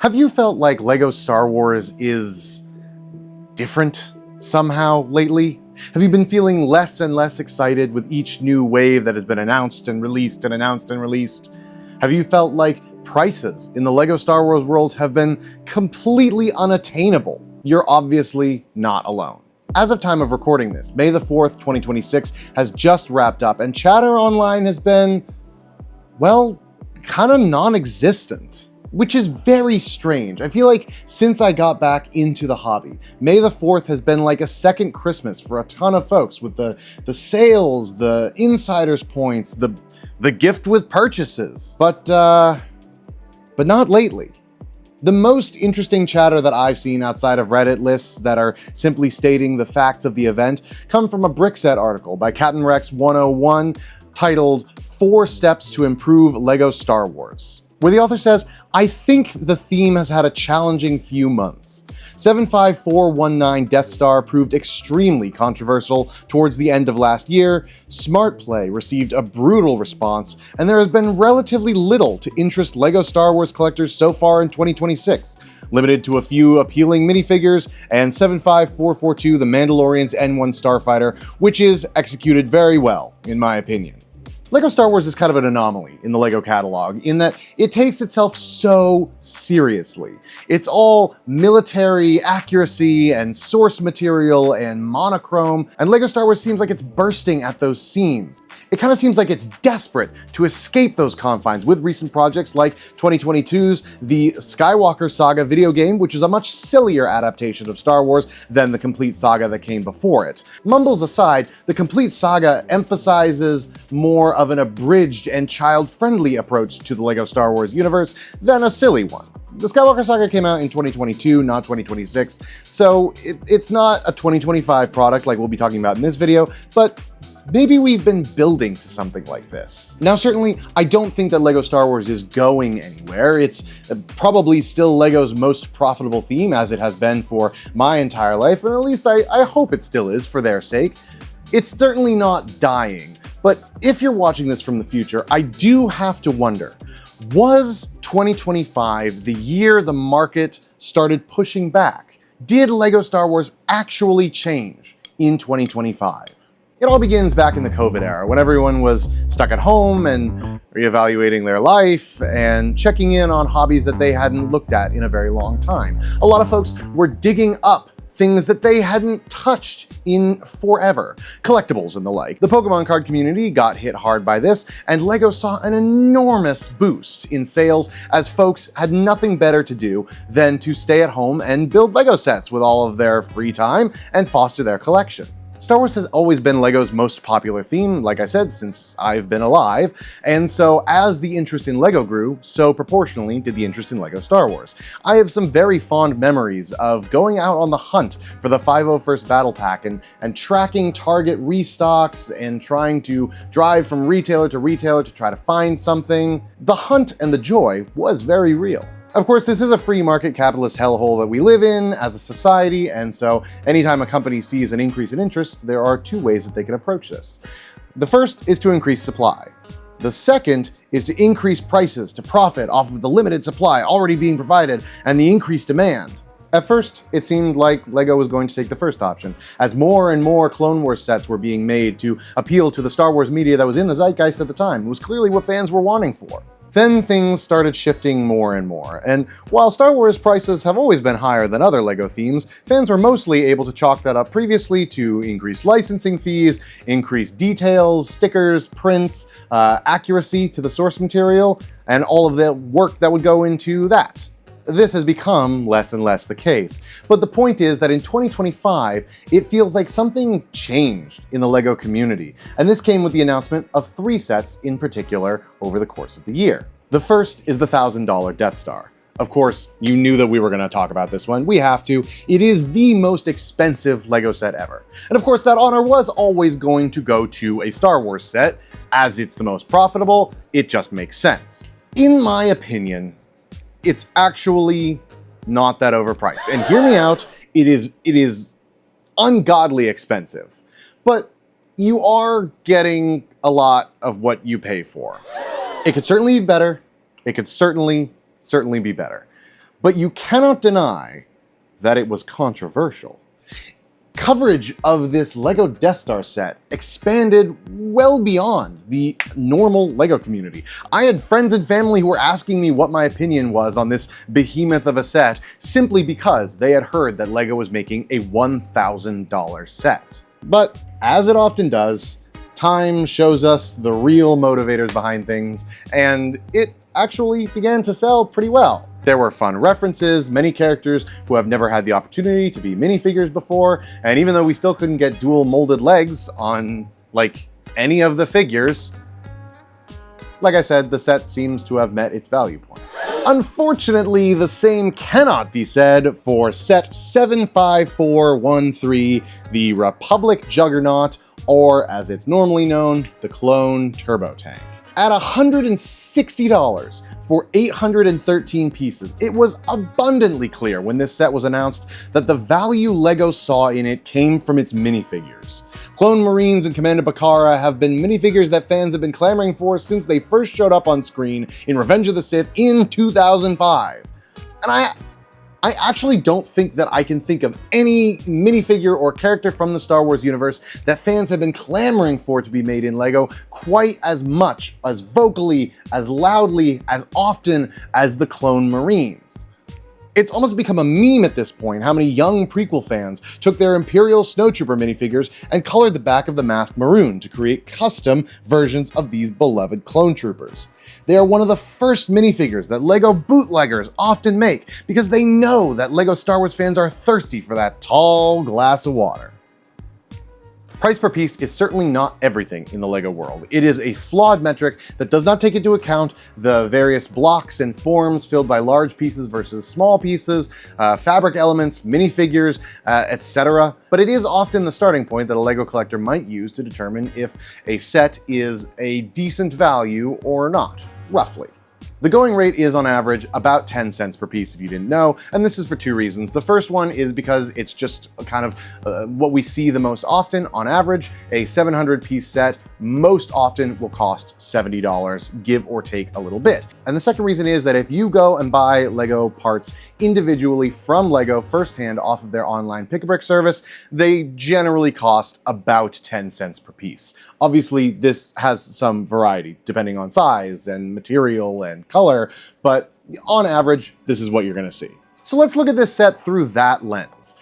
Have you felt like LEGO Star Wars is different somehow lately? Have you been feeling less and less excited with each new wave that has been announced and released and announced and released? Have you felt like prices in the LEGO Star Wars world have been completely unattainable? You're obviously not alone. As of time of recording this, May the 4th, 2026 has just wrapped up, and chatter online has been, well, kind of non-existent. Which is very strange. I feel like since I got back into the hobby, May the 4th has been like a second Christmas for a ton of folks with the sales, the insiders points, the gift with purchases. But not lately. The most interesting chatter that I've seen outside of Reddit lists that are simply stating the facts of the event come from a Brickset article by Captain Rex 101 titled 4 Steps to Improve LEGO Star Wars, where the author says, I think the theme has had a challenging few months. 75419 Death Star proved extremely controversial towards the end of last year, Smart Play received a brutal response, and there has been relatively little to interest LEGO Star Wars collectors so far in 2026, limited to a few appealing minifigures and 75442 The Mandalorian's N1 Starfighter, which is executed very well, in my opinion. LEGO Star Wars is kind of an anomaly in the LEGO catalog in that it takes itself so seriously. It's all military accuracy and source material and monochrome, and LEGO Star Wars seems like it's bursting at those seams. It kind of seems like it's desperate to escape those confines with recent projects like 2022's The Skywalker Saga video game, which is a much sillier adaptation of Star Wars than the complete saga that came before it. Mumbles aside, the complete saga emphasizes more of an abridged and child-friendly approach to the LEGO Star Wars universe than a silly one. The Skywalker Saga came out in 2022, not 2026, so it's not a 2025 product like we'll be talking about in this video, but maybe we've been building to something like this. Now, certainly, I don't think that LEGO Star Wars is going anywhere. It's probably still LEGO's most profitable theme, as it has been for my entire life, and at least I hope it still is for their sake. It's certainly not dying. But if you're watching this from the future, I do have to wonder, was 2025 the year the market started pushing back? Did LEGO Star Wars actually change in 2025? It all begins back in the COVID era, when everyone was stuck at home and reevaluating their life and checking in on hobbies that they hadn't looked at in a very long time. A lot of folks were digging up things that they hadn't touched in forever, collectibles and the like. The Pokemon card community got hit hard by this, and LEGO saw an enormous boost in sales as folks had nothing better to do than to stay at home and build LEGO sets with all of their free time and foster their collection. Star Wars has always been LEGO's most popular theme, like I said, since I've been alive, and so as the interest in LEGO grew, so proportionally did the interest in LEGO Star Wars. I have some very fond memories of going out on the hunt for the 501st Battle Pack and tracking Target restocks and trying to drive from retailer to try to find something. The hunt and the joy was very real. Of course, this is a free market capitalist hellhole that we live in as a society, and so anytime a company sees an increase in interest, there are 2 ways that they can approach this. The first is to increase supply. The second is to increase prices to profit off of the limited supply already being provided and the increased demand. At first, it seemed like LEGO was going to take the first option, as more and more Clone Wars sets were being made to appeal to the Star Wars media that was in the zeitgeist at the time. It was clearly what fans were wanting for. Then things started shifting more and more, and while Star Wars prices have always been higher than other LEGO themes, fans were mostly able to chalk that up previously to increased licensing fees, increased details, stickers, prints, accuracy to the source material, and all of the work that would go into that. This has become less and less the case, but the point is that in 2025, it feels like something changed in the LEGO community, and this came with the announcement of 3 sets in particular over the course of the year. The first is the $1,000 Death Star. Of course, you knew that we were going to talk about this one. We have to. It is the most expensive LEGO set ever. And of course, that honor was always going to go to a Star Wars set. As it's the most profitable, it just makes sense. In my opinion, it's actually not that overpriced. And hear me out, it is ungodly expensive. But you are getting a lot of what you pay for. It could certainly be better. It could certainly be better. But you cannot deny that it was controversial. Coverage of this LEGO Death Star set expanded well beyond the normal LEGO community. I had friends and family who were asking me what my opinion was on this behemoth of a set simply because they had heard that LEGO was making a $1,000 set. But as it often does, time shows us the real motivators behind things, and it actually began to sell pretty well. There were fun references, many characters who have never had the opportunity to be minifigures before, and even though we still couldn't get dual molded legs on, like, any of the figures, like I said, the set seems to have met its value point. Unfortunately, the same cannot be said for set 75413, the Republic Juggernaut, or as it's normally known, the Clone Turbo Tank. At $160 for 813 pieces, it was abundantly clear when this set was announced that the value LEGO saw in it came from its minifigures. Clone Marines and Commander Bacara have been minifigures that fans have been clamoring for since they first showed up on screen in Revenge of the Sith in 2005. And I actually don't think that I can think of any minifigure or character from the Star Wars universe that fans have been clamoring for to be made in LEGO quite as much, as vocally, as loudly, as often as the Clone Marines. It's almost become a meme at this point how many young prequel fans took their Imperial Snowtrooper minifigures and colored the back of the mask maroon to create custom versions of these beloved clone troopers. They are one of the first minifigures that LEGO bootleggers often make because they know that LEGO Star Wars fans are thirsty for that tall glass of water. Price per piece is certainly not everything in the LEGO world. It is a flawed metric that does not take into account the various blocks and forms filled by large pieces versus small pieces, fabric elements, minifigures, etc. But it is often the starting point that a LEGO collector might use to determine if a set is a decent value or not, roughly. The going rate is on average about 10 cents per piece if you didn't know, and this is for two reasons. The first one is because it's just kind of what we see the most often. On average, a 700 piece set most often will cost $70, give or take a little bit. And the second reason is that if you go and buy LEGO parts individually from LEGO firsthand off of their online pick-a-brick service, they generally cost about 10 cents per piece. Obviously, this has some variety depending on size and material and color, but on average, this is what you're gonna see. So let's look at this set through that lens.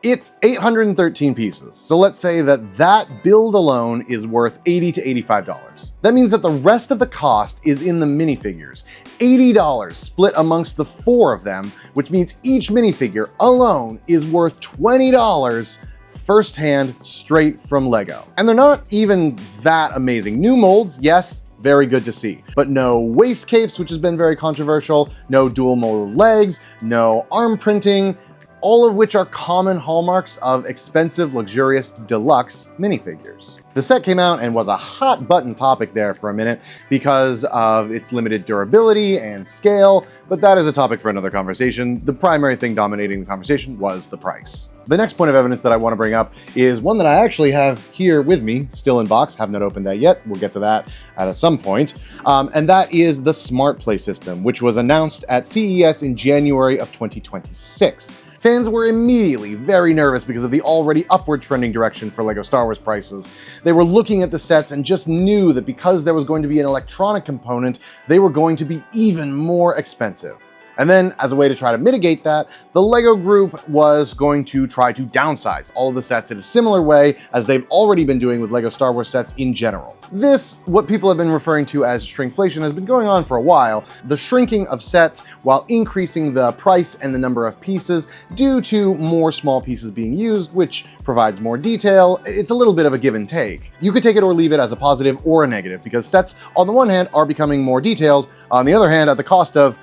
It's 813 pieces, so let's say that that build alone is worth $80 to $85. That means that the rest of the cost is in the minifigures. $80 split amongst the 4 of them, which means each minifigure alone is worth $20 firsthand straight from LEGO. And they're not even that amazing. New molds, yes, very good to see. But no waist capes, which has been very controversial, no dual molded legs, no arm printing, all of which are common hallmarks of expensive, luxurious, deluxe minifigures. The set came out and was a hot button topic there for a minute because of its limited durability and scale, but that is a topic for another conversation. The primary thing dominating the conversation was the price. The next point of evidence that I want to bring up is one that I actually have here with me, still in box, have not opened that yet. We'll get to that at some point. And that is the Smart Play system, which was announced at CES in January of 2026. Fans were immediately very nervous because of the already upward trending direction for LEGO Star Wars prices. They were looking at the sets and just knew that because there was going to be an electronic component, they were going to be even more expensive. And then, as a way to try to mitigate that, the LEGO Group was going to try to downsize all of the sets in a similar way as they've already been doing with LEGO Star Wars sets in general. This, what people have been referring to as shrinkflation, has been going on for a while. The shrinking of sets while increasing the price and the number of pieces due to more small pieces being used, which provides more detail. It's a little bit of a give and take. You could take it or leave it as a positive or a negative, because sets, on the one hand, are becoming more detailed, on the other hand, at the cost of,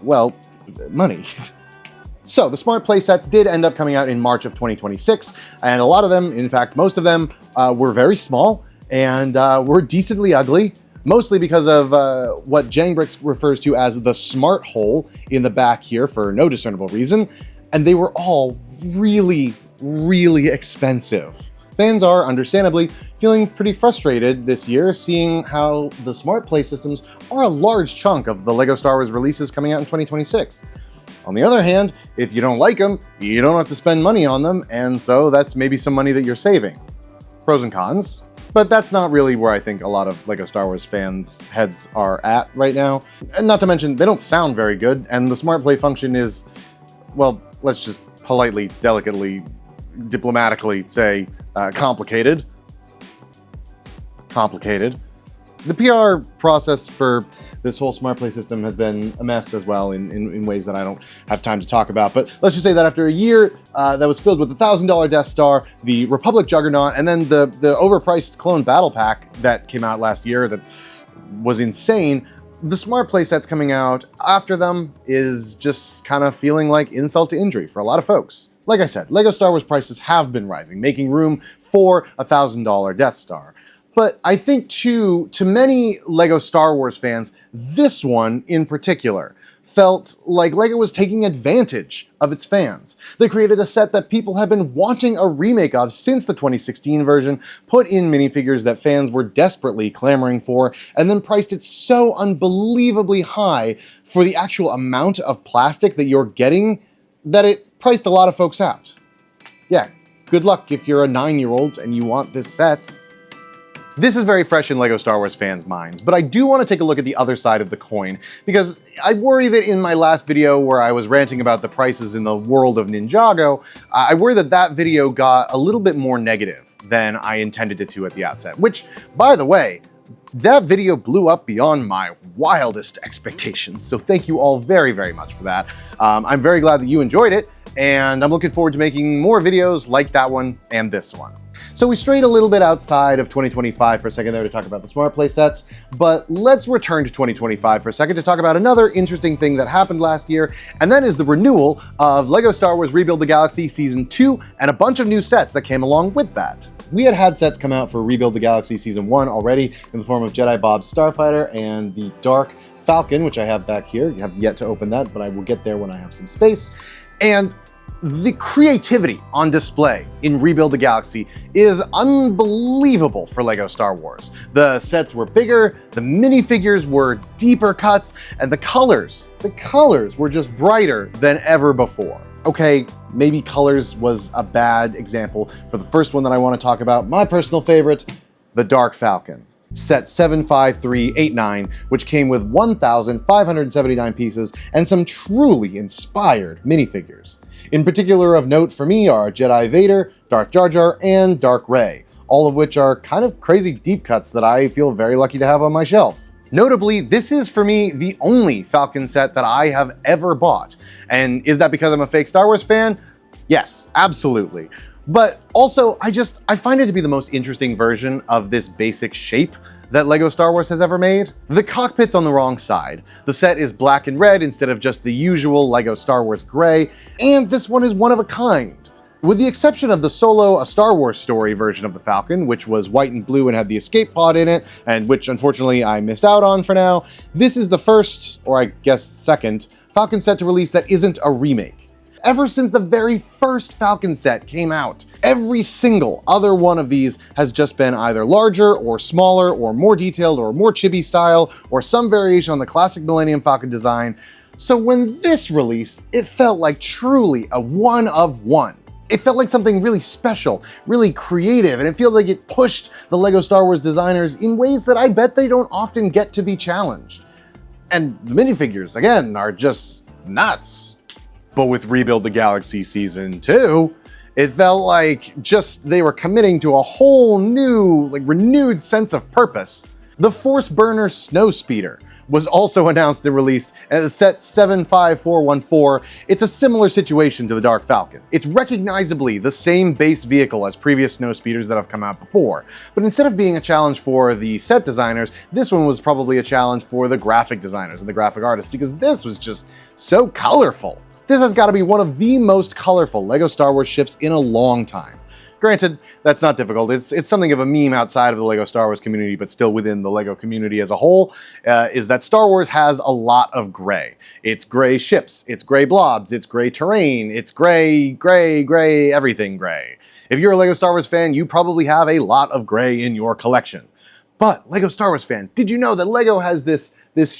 well, money. So the Smart Play sets did end up coming out in March of 2026, and a lot of them, in fact, most of them were very small and were decently ugly, mostly because of what Jangbricks refers to as the smart hole in the back here for no discernible reason, and they were all really, really expensive. Fans are, understandably, feeling pretty frustrated this year, seeing how the Smart Play systems are a large chunk of the LEGO Star Wars releases coming out in 2026. On the other hand, if you don't like them, you don't have to spend money on them, and so that's maybe some money that you're saving. Pros and cons. But that's not really where I think a lot of LEGO Star Wars fans' heads are at right now. And not to mention, they don't sound very good, and the Smart Play function is, well, let's just politely, delicately, diplomatically say, complicated. The PR process for this whole Smart Play system has been a mess as well in ways that I don't have time to talk about. But let's just say that after a year that was filled with the $1,000 Death Star, the Republic Juggernaut, and then the overpriced clone battle pack that came out last year that was insane, the Smart Play sets coming out after them is just kind of feeling like insult to injury for a lot of folks. Like I said, LEGO Star Wars prices have been rising, making room for a $1,000 Death Star. But I think, too, to many LEGO Star Wars fans, this one in particular felt like LEGO was taking advantage of its fans. They created a set that people have been wanting a remake of since the 2016 version, put in minifigures that fans were desperately clamoring for, and then priced it so unbelievably high for the actual amount of plastic that you're getting that it priced a lot of folks out. Yeah, good luck if you're a 9-year-old and you want this set. This is very fresh in LEGO Star Wars fans' minds, but I do want to take a look at the other side of the coin, because I worry that in my last video where I was ranting about the prices in the world of Ninjago, I worry that that video got a little bit more negative than I intended it to at the outset, which, by the way, that video blew up beyond my wildest expectations, so thank you all very, very much for that. I'm very glad that you enjoyed it, and I'm looking forward to making more videos like that one and this one. So we strayed a little bit outside of 2025 for a second there to talk about the Smart Play sets, but let's return to 2025 for a second to talk about another interesting thing that happened last year, and that is the renewal of LEGO Star Wars Rebuild the Galaxy Season 2 and a bunch of new sets that came along with that. We had sets come out for Rebuild the Galaxy Season 1 already in the form of Jedi Bob's Starfighter and the Dark Falcon, which I have back here. I have yet to open that, but I will get there when I have some space. And the creativity on display in Rebuild the Galaxy is unbelievable for LEGO Star Wars. The sets were bigger, the minifigures were deeper cuts, and the colors were just brighter than ever before. Okay, maybe colors was a bad example for the first one that I want to talk about, my personal favorite, the Dark Falcon. Set 75389, which came with 1,579 pieces and some truly inspired minifigures. In particular of note for me are Jedi Vader, Darth Jar Jar, and Dark Rey, all of which are kind of crazy deep cuts that I feel very lucky to have on my shelf. Notably, this is for me the only Falcon set that I have ever bought. And is that because I'm a fake Star Wars fan? Yes, absolutely. But also, I find it to be the most interesting version of this basic shape that LEGO Star Wars has ever made. The cockpit's on the wrong side. The set is black and red instead of just the usual LEGO Star Wars gray, and this one is one of a kind. With the exception of the Solo A Star Wars Story version of the Falcon, which was white and blue and had the escape pod in it, and which unfortunately I missed out on for now, this is the first, or I guess second, Falcon set to release that isn't a remake. Ever since the very first Falcon set came out, every single other one of these has just been either larger or smaller or more detailed or more chibi style or some variation on the classic Millennium Falcon design. So when this released, it felt like truly a one of one. It felt like something really special, really creative, and it felt like it pushed the LEGO Star Wars designers in ways that I bet they don't often get to be challenged. And the minifigures, again, are just nuts. But with Rebuild the Galaxy Season 2, it felt like just they were committing to a whole new, renewed sense of purpose. The Force Burner Snowspeeder was also announced and released as set 75414. It's a similar situation to the Dark Falcon. It's recognizably the same base vehicle as previous Snowspeeders that have come out before, but instead of being a challenge for the set designers, this one was probably a challenge for the graphic designers and the graphic artists, because this was just so colorful. This has got to be one of the most colorful LEGO Star Wars ships in a long time. Granted, that's not difficult. It's something of a meme outside of the LEGO Star Wars community, but still within the LEGO community as a whole, is that Star Wars has a lot of gray. It's gray ships, it's gray blobs, it's gray terrain, it's gray, everything gray. If you're a LEGO Star Wars fan, you probably have a lot of gray in your collection. But LEGO Star Wars fans, did you know that LEGO has this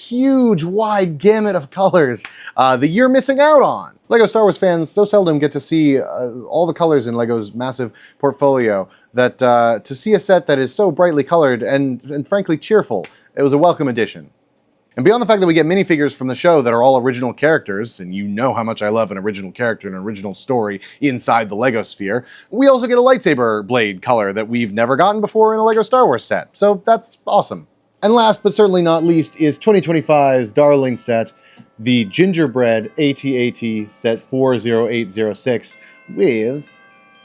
huge, wide gamut of colors that you're missing out on? LEGO Star Wars fans so seldom get to see all the colors in LEGO's massive portfolio that to see a set that is so brightly colored and frankly cheerful, it was a welcome addition. And beyond the fact that we get minifigures from the show that are all original characters, and you know how much I love an original character and an original story inside the LEGO sphere, we also get a lightsaber blade color that we've never gotten before in a LEGO Star Wars set, so that's awesome. And last but certainly not least is 2025's darling set, the Gingerbread AT-AT set 40806 with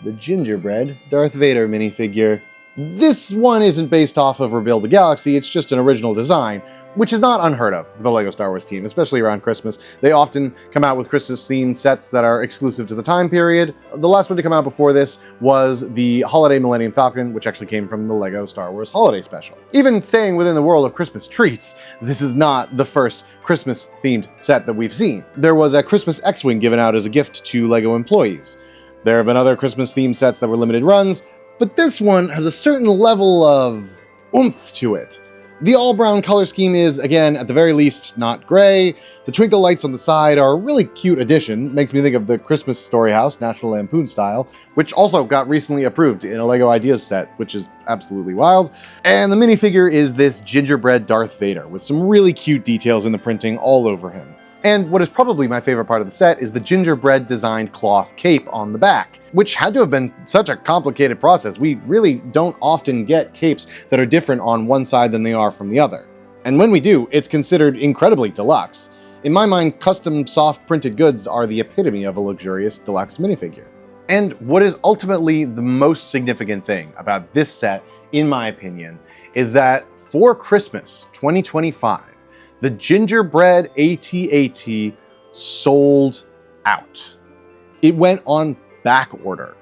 the Gingerbread Darth Vader minifigure. This one isn't based off of Rebuild the Galaxy, it's just an original design, which is not unheard of for the LEGO Star Wars team, especially around Christmas. They often come out with Christmas-themed sets that are exclusive to the time period. The last one to come out before this was the Holiday Millennium Falcon, which actually came from the LEGO Star Wars Holiday Special. Even staying within the world of Christmas treats, this is not the first Christmas-themed set that we've seen. There was a Christmas X-Wing given out as a gift to LEGO employees. There have been other Christmas-themed sets that were limited runs, but this one has a certain level of oomph to it. The all-brown color scheme is, again, at the very least, not gray. The twinkle lights on the side are a really cute addition. Makes me think of the Christmas Story House, National Lampoon style, which also got recently approved in a LEGO Ideas set, which is absolutely wild. And the minifigure is this gingerbread Darth Vader, with some really cute details in the printing all over him. And what is probably my favorite part of the set is the gingerbread designed cloth cape on the back, which had to have been such a complicated process. We really don't often get capes that are different on one side than they are from the other. And when we do, it's considered incredibly deluxe. In my mind, custom soft printed goods are the epitome of a luxurious deluxe minifigure. And what is ultimately the most significant thing about this set, in my opinion, is that for Christmas 2025, the Gingerbread AT-AT sold out. It went on back order.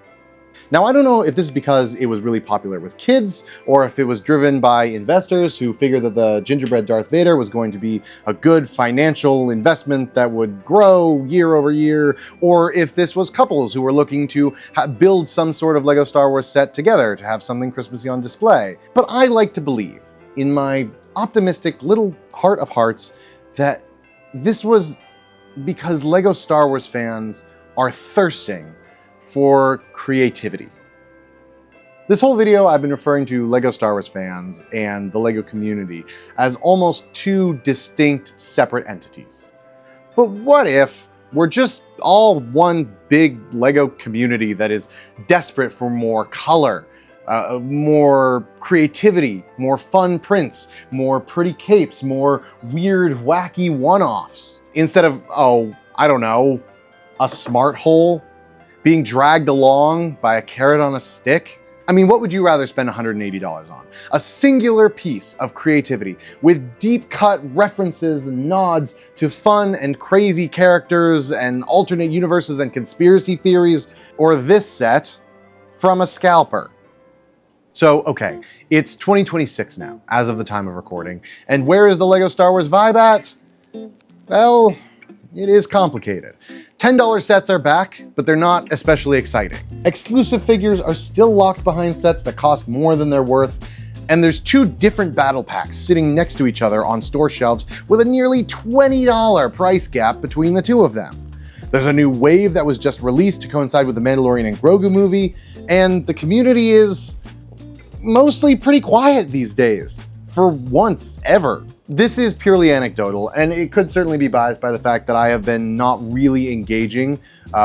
Now, I don't know if this is because it was really popular with kids, or if it was driven by investors who figured that the Gingerbread Darth Vader was going to be a good financial investment that would grow year over year, or if this was couples who were looking to build some sort of LEGO Star Wars set together to have something Christmassy on display. But I like to believe, in my optimistic little heart of hearts, that this was because LEGO Star Wars fans are thirsting for creativity. This whole video I've been referring to LEGO Star Wars fans and the LEGO community as almost two distinct separate entities. But what if we're just all one big LEGO community that is desperate for more color, more creativity, more fun prints, more pretty capes, more weird, wacky one-offs, instead of, oh, I don't know, a smart hole being dragged along by a carrot on a stick? I mean, what would you rather spend $180 on? A singular piece of creativity with deep-cut references and nods to fun and crazy characters and alternate universes and conspiracy theories, or this set from a scalper? So, okay, it's 2026 now, as of the time of recording, and where is the LEGO Star Wars vibe at? Well, it is complicated. $10 sets are back, but they're not especially exciting. Exclusive figures are still locked behind sets that cost more than they're worth, and there's two different battle packs sitting next to each other on store shelves with a nearly $20 price gap between the two of them. There's a new wave that was just released to coincide with the Mandalorian and Grogu movie, and the community is mostly pretty quiet these days, for once ever. This is purely anecdotal, and it could certainly be biased by the fact that I have been not really engaging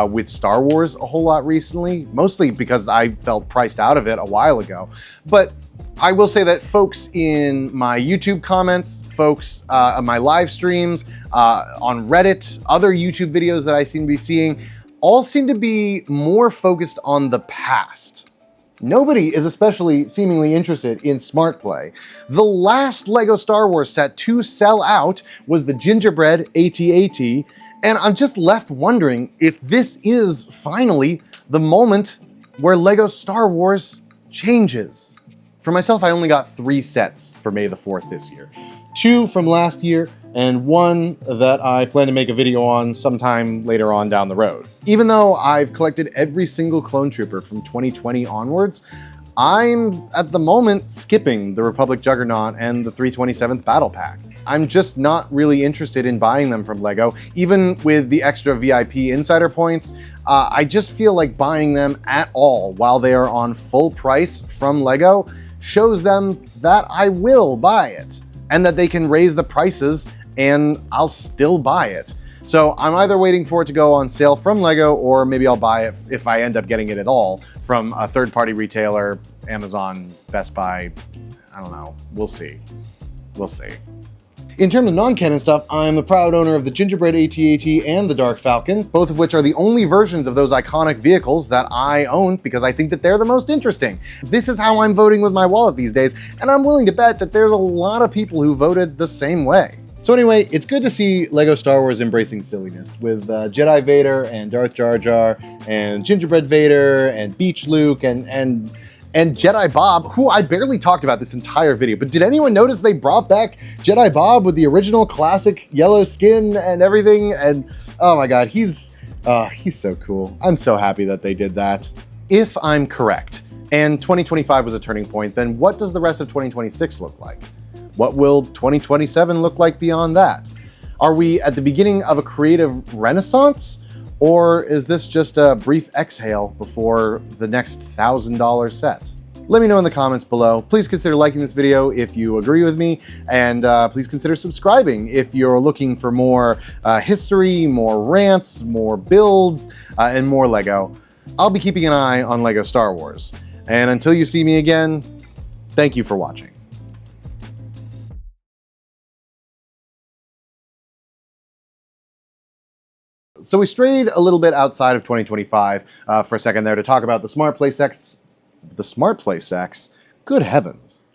with Star Wars a whole lot recently, mostly because I felt priced out of it a while ago. But I will say that folks in my YouTube comments, folks on my live streams, on Reddit, other YouTube videos that I seem to be seeing, all seem to be more focused on the past. Nobody is especially seemingly interested in smart play. The last LEGO Star Wars set to sell out was the Gingerbread AT-AT, and I'm just left wondering if this is finally the moment where LEGO Star Wars changes. For myself, I only got 3 sets for May the 4th this year. 2 from last year, and 1 that I plan to make a video on sometime later on down the road. Even though I've collected every single clone trooper from 2020 onwards, I'm, at the moment, skipping the Republic Juggernaut and the 327th Battle Pack. I'm just not really interested in buying them from LEGO. Even with the extra VIP insider points, I just feel like buying them at all while they are on full price from LEGO shows them that I will buy it, and that they can raise the prices and I'll still buy it. So I'm either waiting for it to go on sale from LEGO, or maybe I'll buy it, if I end up getting it at all, from a third-party retailer, Amazon, Best Buy, I don't know, we'll see. We'll see. In terms of non-canon stuff, I'm the proud owner of the Gingerbread AT-AT and the Dark Falcon, both of which are the only versions of those iconic vehicles that I own because I think that they're the most interesting. This is how I'm voting with my wallet these days, and I'm willing to bet that there's a lot of people who voted the same way. So anyway, it's good to see LEGO Star Wars embracing silliness with Jedi Vader and Darth Jar Jar and Gingerbread Vader and Beach Luke and Jedi Bob, who I barely talked about this entire video, but did anyone notice they brought back Jedi Bob with the original classic yellow skin and everything? And oh my god, he's so cool. I'm so happy that they did that. If I'm correct, and 2025 was a turning point, then what does the rest of 2026 look like? What will 2027 look like beyond that? Are we at the beginning of a creative renaissance? Or is this just a brief exhale before the next $1,000 set? Let me know in the comments below. Please consider liking this video if you agree with me, and please consider subscribing if you're looking for more history, more rants, more builds, and more LEGO. I'll be keeping an eye on LEGO Star Wars. And until you see me again, thank you for watching. So we strayed a little bit outside of 2025 for a second there to talk about the Smart Play Sex. The Smart Play Sex? Good heavens.